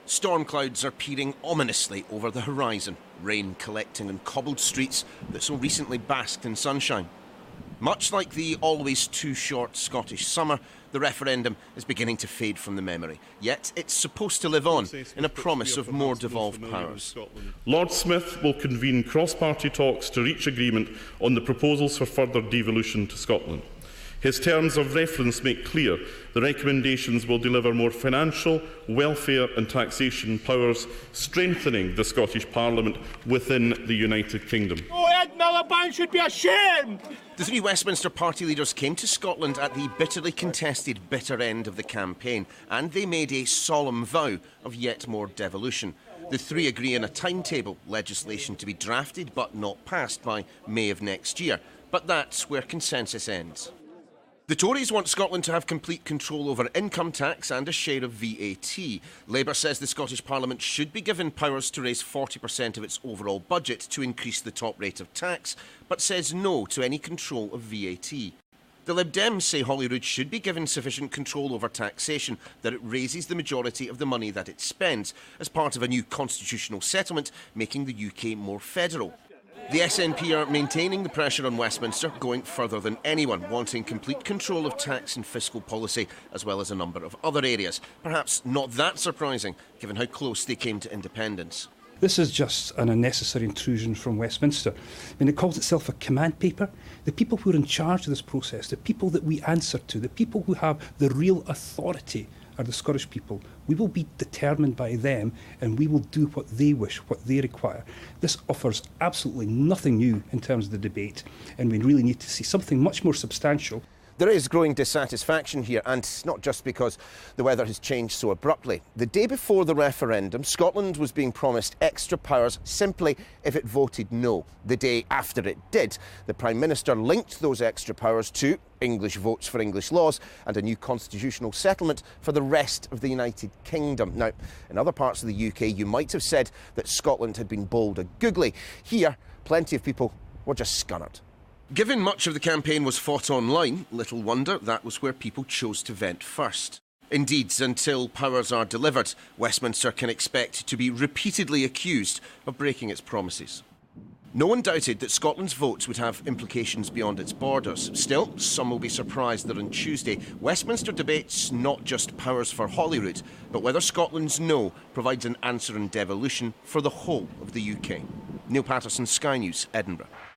Storm clouds are peering ominously over the horizon, rain collecting on cobbled streets that so recently basked in sunshine. Much like the always too short Scottish summer, the referendum is beginning to fade from the memory. Yet it's supposed to live on in a promise of more devolved powers. Lord Smith will convene cross-party talks to reach agreement on the proposals for further devolution to Scotland. His terms of reference make clear the recommendations will deliver more financial, welfare and taxation powers, strengthening the Scottish Parliament within the United Kingdom. Oh, Ed Miliband should be ashamed! The three Westminster party leaders came to Scotland at the bitterly contested bitter end of the campaign, and they made a solemn vow of yet more devolution. The three agree on a timetable, legislation to be drafted but not passed by May of next year. But that's where consensus ends. The Tories want Scotland to have complete control over income tax and a share of VAT. Labour says the Scottish Parliament should be given powers to raise 40% of its overall budget to increase the top rate of tax, but says no to any control of VAT. The Lib Dems say Holyrood should be given sufficient control over taxation, that it raises the majority of the money that it spends, as part of a new constitutional settlement making the UK more federal. The SNP are maintaining the pressure on Westminster, going further than anyone, wanting complete control of tax and fiscal policy, as well as a number of other areas. Perhaps not that surprising, given how close they came to independence. This is just an unnecessary intrusion from Westminster. I mean, it calls itself a command paper. The people who are in charge of this process, the people that we answer to, the people who have the real authority are the Scottish people. We will be determined by them, and we will do what they wish, what they require. This offers absolutely nothing new in terms of the debate, and we really need to see something much more substantial. There is growing dissatisfaction here, and not just because the weather has changed so abruptly. The day before the referendum, Scotland was being promised extra powers simply if it voted no. The day after it did, the Prime Minister linked those extra powers to English votes for English laws and a new constitutional settlement for the rest of the United Kingdom. Now, in other parts of the UK, you might have said that Scotland had been bold or googly. Here, plenty of people were just scunnered. Given much of the campaign was fought online, little wonder that was where people chose to vent first. Indeed, until powers are delivered, Westminster can expect to be repeatedly accused of breaking its promises. No one doubted that Scotland's votes would have implications beyond its borders. Still, some will be surprised that on Tuesday, Westminster debates not just powers for Holyrood, but whether Scotland's no provides an answer in devolution for the whole of the UK. Neil Patterson, Sky News, Edinburgh.